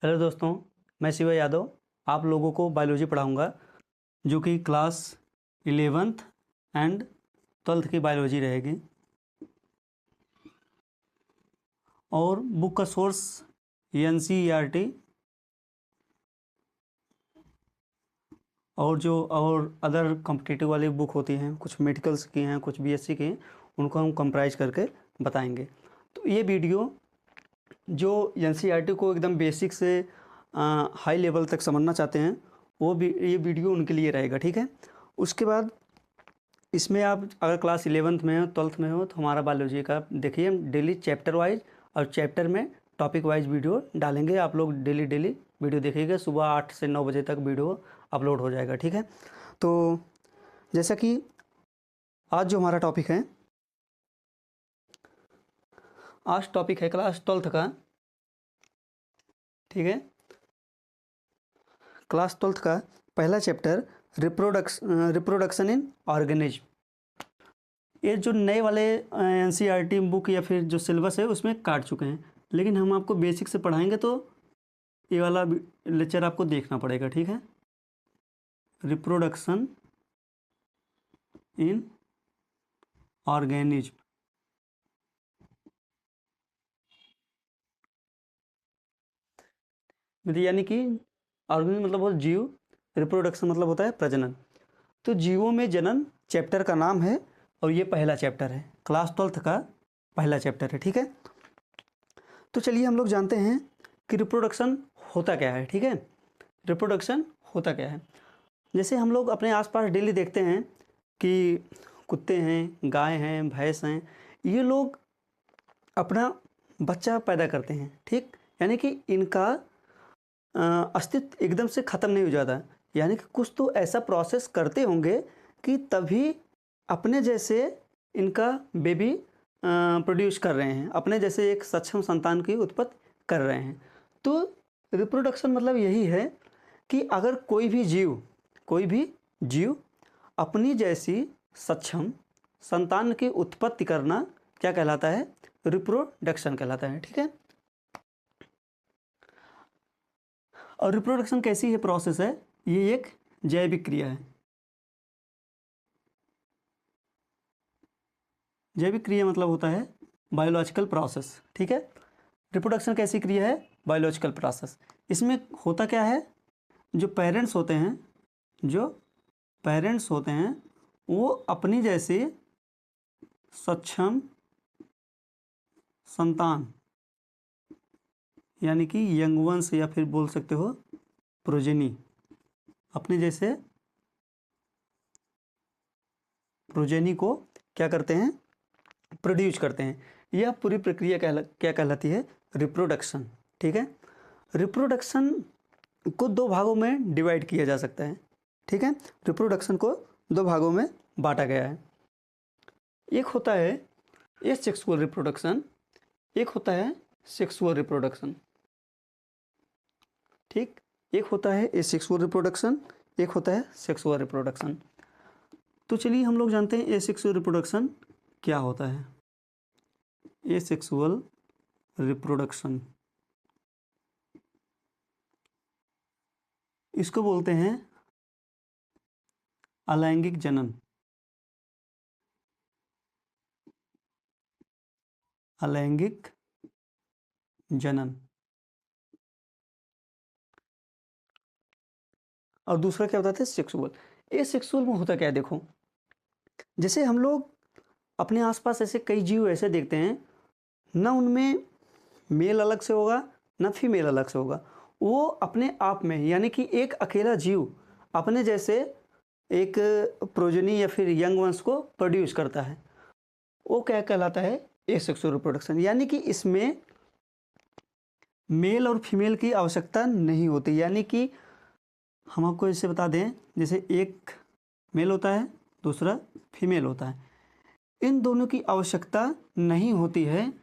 Hello दोस्तों, मैं शिवा यादव आप लोगों को बायोलॉजी पढ़ाऊंगा जो कि क्लास 11th एंड 12th की बायोलॉजी रहेगी। और बुक का सोर्स NCERT और अदर कॉम्पिटिटिव वाली बुक होती हैं, कुछ मेडिकल्स की हैं, कुछ BSc की हैं, उनको हम कंप्राइज करके बताएंगे। तो ये वीडियो जो NCERT को एकदम बेसिक से हाई लेवल तक समझना चाहते हैं वो भी ये वीडियो उनके लिए रहेगा, ठीक है। उसके बाद इसमें आप अगर क्लास 11th में हो 12th में हो तो हमारा बायोलॉजी का देखिए, हम डेली चैप्टर वाइज और चैप्टर में टॉपिक वाइज वीडियो डालेंगे। आप लोग डेली वीडियो देखिएगा, सुबह 8 से 9 बजे तक वीडियो अपलोड हो जाएगा, ठीक है। तो जैसा कि आज जो हमारा टॉपिक है, आज टॉपिक है क्लास 12th का, ठीक है। क्लास 12th का पहला चैप्टर रिप्रोडक्शन इन ऑर्गेनिज्म। ये जो नए वाले NCERT बुक या फिर जो सिलेबस है उसमें काट चुके हैं, लेकिन हम आपको बेसिक से पढ़ाएंगे तो ये वाला लेक्चर आपको देखना पड़ेगा, ठीक है। रिप्रोडक्शन इन ऑर्गेनिज्म, यानी कि ऑर्गेनिज्म मतलब वो जीव, रिप्रोडक्शन मतलब होता है प्रजनन। तो जीवों में जनन चैप्टर का नाम है और ये पहला चैप्टर है, क्लास 12th का पहला चैप्टर है, ठीक है। तो चलिए हम लोग जानते हैं कि रिप्रोडक्शन होता क्या है, ठीक है। रिप्रोडक्शन होता क्या है, जैसे हम लोग अपने आसपास डेली देखते हैं कि कुत्ते हैं, गाय हैं, भैंस हैं, ये लोग अपना बच्चा पैदा करते हैं, ठीक। यानी कि इनका अस्तित्व एकदम से ख़त्म नहीं हो जाता, यानी कि कुछ तो ऐसा प्रोसेस करते होंगे कि तभी अपने जैसे इनका बेबी प्रोड्यूस कर रहे हैं, अपने जैसे एक सक्षम संतान की उत्पत्ति कर रहे हैं। तो रिप्रोडक्शन मतलब यही है कि अगर कोई भी जीव अपनी जैसी सक्षम संतान की उत्पत्ति करना क्या कहलाता है, रिप्रोडक्शन कहलाता है, ठीक है। और रिप्रोडक्शन कैसी है प्रोसेस है, ये एक जैविक क्रिया है। जैविक क्रिया मतलब होता है बायोलॉजिकल प्रोसेस, ठीक है। रिप्रोडक्शन कैसी क्रिया है, बायोलॉजिकल प्रोसेस। इसमें होता क्या है, जो पेरेंट्स होते हैं वो अपनी जैसे सक्षम संतान यानी कि यंग वंस या फिर बोल सकते हो प्रोजेनी, अपने जैसे प्रोजेनी को क्या करते हैं, प्रोड्यूस करते हैं। यह पूरी प्रक्रिया क्या कहलाती है, रिप्रोडक्शन, ठीक है। रिप्रोडक्शन को दो भागों में डिवाइड किया जा सकता है, ठीक है। रिप्रोडक्शन को दो भागों में बांटा गया है। एक होता है एसेक्सुअल रिप्रोडक्शन, एक होता है सेक्सुअल रिप्रोडक्शन, ठीक। एक होता है एसेक्सुअल रिप्रोडक्शन, एक होता है सेक्सुअल रिप्रोडक्शन। तो चलिए हम लोग जानते हैं एसेक्सुअल रिप्रोडक्शन क्या होता है। एसेक्सुअल रिप्रोडक्शन इसको बोलते हैं अलैंगिक जनन। अलैंगिक जनन। और दूसरा क्या बताते हैं, सेक्सुअल। एसेक्सुअल में होता क्या है, देखो, जैसे हम लोग अपने आसपास ऐसे कई जीव ऐसे देखते हैं, ना उनमें मेल अलग से होगा ना फीमेल अलग से होगा, वो अपने आप में यानी कि एक अकेला जीव अपने जैसे एक प्रोजनी या फिर यंग वंश को प्रोड्यूस करता है, वो क्या कहलाता है, एसेक्सुअल रिप्रोडक्शन। यानी कि इसमें मेल और फीमेल की आवश्यकता नहीं होती, यानी कि हम आपको इसे बता दें, जैसे एक मेल होता है दूसरा फीमेल होता है, इन दोनों की आवश्यकता नहीं होती है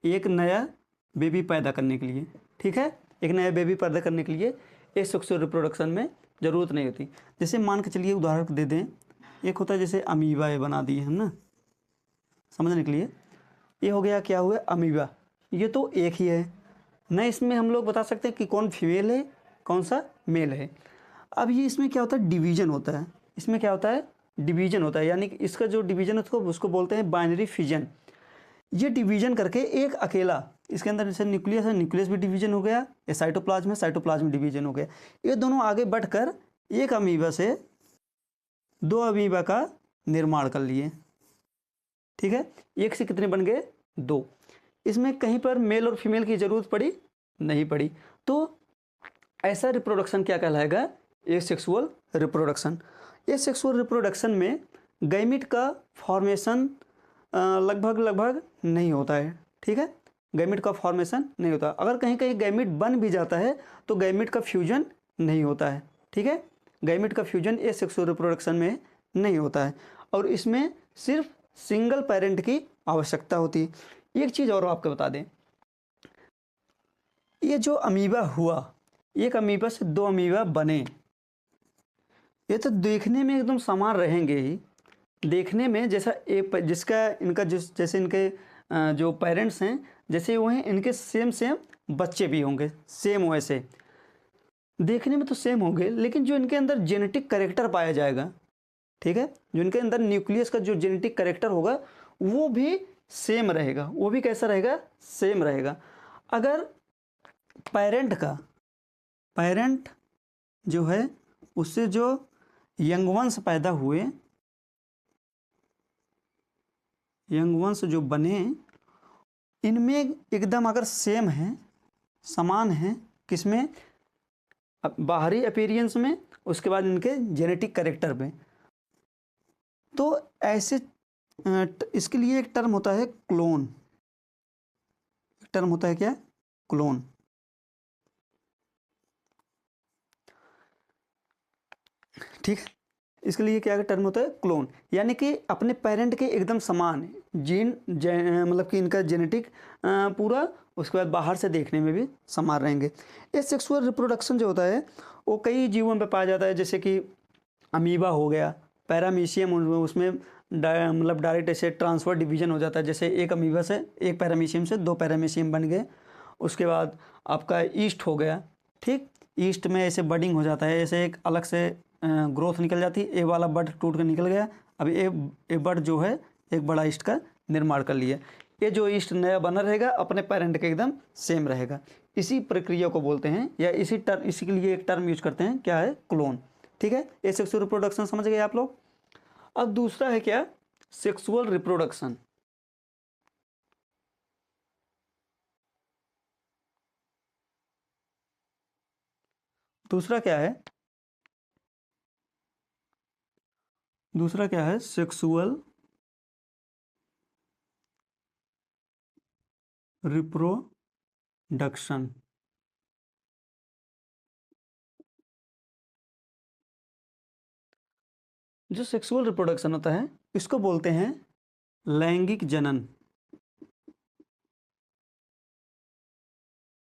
एक नया बेबी पैदा करने के लिए, ठीक है। एक नया बेबी पैदा करने के लिए एसेक्सुअल रिप्रोडक्शन में ज़रूरत नहीं होती। जैसे मान के चलिए उदाहरण दे दें, एक होता है जैसे अमीबा, ये बना दिए हम ना समझने के लिए, ये हो गया क्या हुआ, अमीबा, ये तो एक ही है, न इसमें हम लोग बता सकते हैं कि कौन फीमेल है कौन सा मेल है। अब ये इसमें क्या होता है, डिवीजन होता है। इसमें क्या होता है, डिवीजन होता है, यानी कि इसका जो डिवीजन है उसको बोलते हैं बाइनरी फिजन। ये डिवीजन करके एक अकेला, इसके अंदर जैसे न्यूक्लियस है, न्यूक्लियस भी डिवीजन हो गया, ये साइटोप्लाज्म है, साइटोप्लाज्म डिवीजन हो गया। ये दोनों आगे बढ़कर एक अमीबा से 2 अमीबा का निर्माण कर लिए। ठीक है, एक से कितने बन गए, 2। इसमें कहीं पर मेल और फीमेल की जरूरत पड़ी नहीं पड़ी। तो ऐसा रिप्रोडक्शन क्या कहलाएगा, एसेक्सुअल रिप्रोडक्शन। एसेक्सुअल रिप्रोडक्शन में गैमीट का फॉर्मेशन लगभग नहीं होता है। ठीक है, गैमीट का फॉर्मेशन नहीं होता। अगर कहीं कहीं गैमीट बन भी जाता है तो गैमीट का फ्यूजन नहीं होता है। ठीक है, गैमीट का फ्यूजन एसेक्सुअल रिप्रोडक्शन में नहीं होता है और इसमें सिर्फ सिंगल पेरेंट की आवश्यकता होती है। एक चीज़ और आपको बता दें, ये जो अमीबा हुआ, एक अमीबा से 2 अमीबा बने, ये तो देखने में एकदम समान रहेंगे ही। देखने में जैसा एक जिसका इनका जैसे इनके जो पेरेंट्स हैं जैसे वो हैं, इनके सेम बच्चे भी होंगे सेम वैसे देखने में तो सेम होंगे, लेकिन जो इनके अंदर जेनेटिक कैरेक्टर पाया जाएगा, ठीक है, जो इनके अंदर न्यूक्लियस का जो जेनेटिक कैरेक्टर होगा वो भी सेम रहेगा। वो भी कैसा रहेगा, सेम रहेगा। अगर पेरेंट जो है उससे जो यंगवंश पैदा हुए, यंगवंश जो बने, इनमें एकदम अगर सेम है, समान है, किसमें, बाहरी अपीयरेंस में, उसके बाद इनके जेनेटिक कैरेक्टर में, तो ऐसे इसके लिए एक टर्म होता है क्लोन। टर्म होता है क्या, क्लोन। ठीक, इसके लिए क्या टर्म होता है, क्लोन, यानी कि अपने पेरेंट के एकदम समान जीन मतलब कि इनका जेनेटिक पूरा, उसके बाद बाहर से देखने में भी समान रहेंगे। ये सेक्सुअल रिप्रोडक्शन जो होता है वो कई जीवों में पाया जाता है, जैसे कि अमीबा हो गया, पैरामीशियम, उसमें मतलब डायरेक्ट ऐसे ट्रांसफर डिवीजन हो जाता है। जैसे एक अमीबा से, एक पैरामीशियम से 2 पैरामीशियम बन गए। उसके बाद आपका ईस्ट हो गया। ठीक, ईस्ट में ऐसे बडिंग हो जाता है, ऐसे एक अलग से ग्रोथ निकल जाती है। एक वाला बड टूट कर निकल गया, अभी एक बड जो है एक बड़ा ईस्ट का निर्माण कर लिया। ये जो ईस्ट नया बना रहेगा अपने पेरेंट के एकदम सेम रहेगा। इसी प्रक्रिया को बोलते हैं, या इसी के लिए एक टर्म यूज करते हैं, क्या है, क्लोन। ठीक है, ये सेक्सुअल रिप्रोडक्शन समझ गए आप लोग। अब दूसरा है क्या, सेक्सुअल रिप्रोडक्शन। दूसरा क्या है, सेक्सुअल रिप्रोडक्शन। जो सेक्सुअल रिप्रोडक्शन होता है इसको बोलते हैं लैंगिक जनन।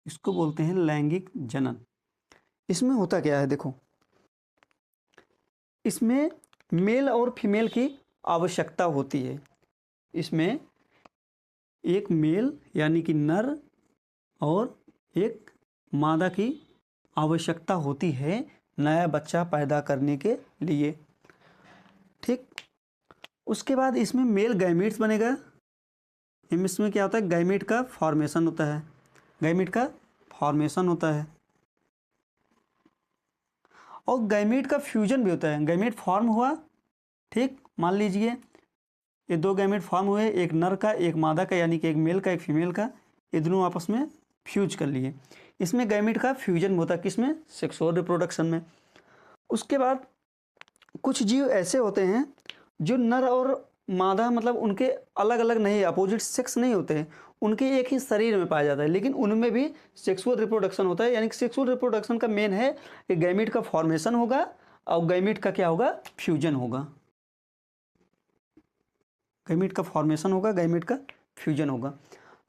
इसको बोलते हैं लैंगिक जनन। इसमें होता क्या है, देखो, इसमें मेल और फीमेल की आवश्यकता होती है। इसमें एक मेल यानी कि नर और एक मादा की आवश्यकता होती है नया बच्चा पैदा करने के लिए। ठीक, उसके बाद इसमें मेल गैमीट्स बनेगा। इसमें क्या होता है, गैमीट का फॉर्मेशन होता है, गैमीट का फॉर्मेशन होता है और गैमीट का फ्यूजन भी होता है। गैमीट फॉर्म हुआ, ठीक, मान लीजिए ये 2 गैमीट फॉर्म हुए, एक नर का एक मादा का, यानी कि एक मेल का एक फीमेल का, ये दोनों आपस में फ्यूज कर लिए। इसमें गैमीट का फ्यूजन होता है, किसमें, सेक्सुअल रिप्रोडक्शन में। उसके बाद कुछ जीव ऐसे होते हैं जो नर और मादा मतलब उनके अलग अलग नहीं, अपोजिट सेक्स नहीं होते हैं, उनके एक ही शरीर में पाया जाता है, लेकिन उनमें भी सेक्सुअल रिप्रोडक्शन होता है। यानी कि सेक्सुअल रिप्रोडक्शन का मेन है कि गैमीट का फॉर्मेशन होगा और गैमीट का क्या होगा, फ्यूजन होगा। गैमीट का फॉर्मेशन होगा, गैमीट का फ्यूजन होगा।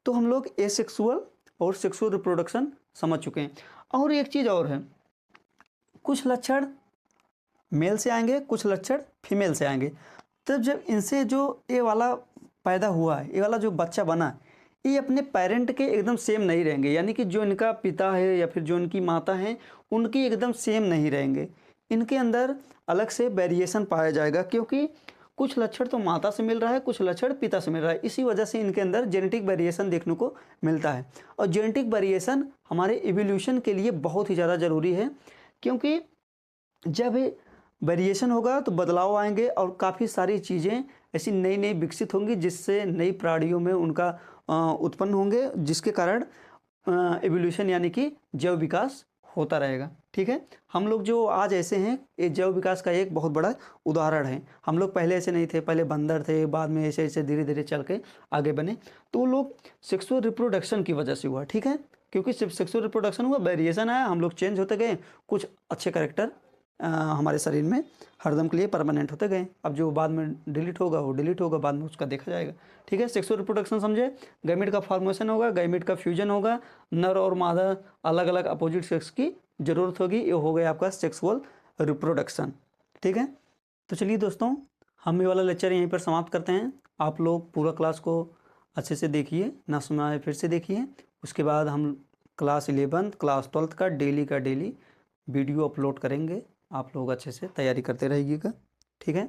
तो हम लोग एसेक्सुअल और सेक्सुअल रिप्रोडक्शन समझ चुके हैं। और एक चीज़ और है, कुछ लक्षण मेल से आएंगे, कुछ लक्षण फीमेल से आएंगे। तब जब इनसे जो ये वाला पैदा हुआ है, ये वाला जो बच्चा बना, ये अपने पेरेंट के एकदम सेम नहीं रहेंगे, यानी कि जो इनका पिता है या फिर जो इनकी माता है उनकी एकदम सेम नहीं रहेंगे। इनके अंदर अलग से वेरिएशन पाया जाएगा, क्योंकि कुछ लक्षण तो माता से मिल रहा है, कुछ लक्षण पिता से मिल रहा है। इसी वजह से इनके अंदर जेनेटिक वेरिएशन देखने को मिलता है। और जेनेटिक वेरिएशन हमारे इवोल्यूशन के लिए बहुत ही ज़्यादा ज़रूरी है, क्योंकि जब वेरिएशन होगा तो बदलाव आएंगे और काफ़ी सारी चीज़ें ऐसी नई नई विकसित होंगी, जिससे नई प्राणियों में उनका उत्पन्न होंगे, जिसके कारण इवोल्यूशन यानी कि जैव विकास होता रहेगा। ठीक है, हम लोग जो आज ऐसे हैं, ये जैव विकास का एक बहुत बड़ा उदाहरण है। हम लोग पहले ऐसे नहीं थे, पहले बंदर थे, बाद में ऐसे ऐसे धीरे धीरे चल के आगे बने। तो वो लोग सेक्सुअल रिप्रोडक्शन की वजह से हुआ। ठीक है, क्योंकि सिर्फ सेक्सुअल रिप्रोडक्शन हुआ, वेरिएशन आया, हम लोग चेंज होते गए, कुछ अच्छे कैरेक्टर हमारे शरीर में हरदम के लिए परमानेंट होते गए। अब जो बाद में डिलीट होगा वो डिलीट होगा, बाद में उसका देखा जाएगा। ठीक है, सेक्सुअल रिप्रोडक्शन समझे, गैमेट का फॉर्मेशन होगा, गैमेट का फ्यूजन होगा, नर और मादा अलग अलग अपोजिट सेक्स की ज़रूरत होगी, ये हो गया आपका सेक्सुअल रिप्रोडक्शन। ठीक है, तो चलिए दोस्तों, हम ये वाला लेक्चर यहीं पर समाप्त करते हैं। आप लोग पूरा क्लास को अच्छे से देखिए, ना सुना है फिर से देखिए। उसके बाद हम क्लास 11 क्लास 12 का डेली वीडियो अपलोड करेंगे। आप लोग अच्छे से तैयारी करते रहिएगा। ठीक है,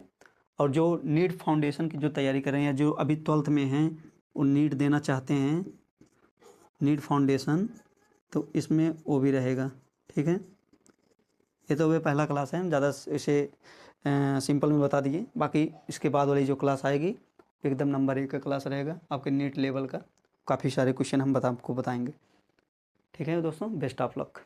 और जो नीट फाउंडेशन की जो तैयारी कर रहे हैं, जो अभी 12th में हैं, वो नीट देना चाहते हैं, नीट फाउंडेशन, तो इसमें वो भी रहेगा। ठीक है, ये तो वे पहला क्लास है, ज़्यादा इसे सिंपल में बता दिए। बाकी इसके बाद वाली जो क्लास आएगी एकदम नंबर 1 का क्लास रहेगा, आपके नीट लेवल का। काफ़ी सारे क्वेश्चन हम आपको बताएंगे। ठीक है दोस्तों, बेस्ट ऑफ लक।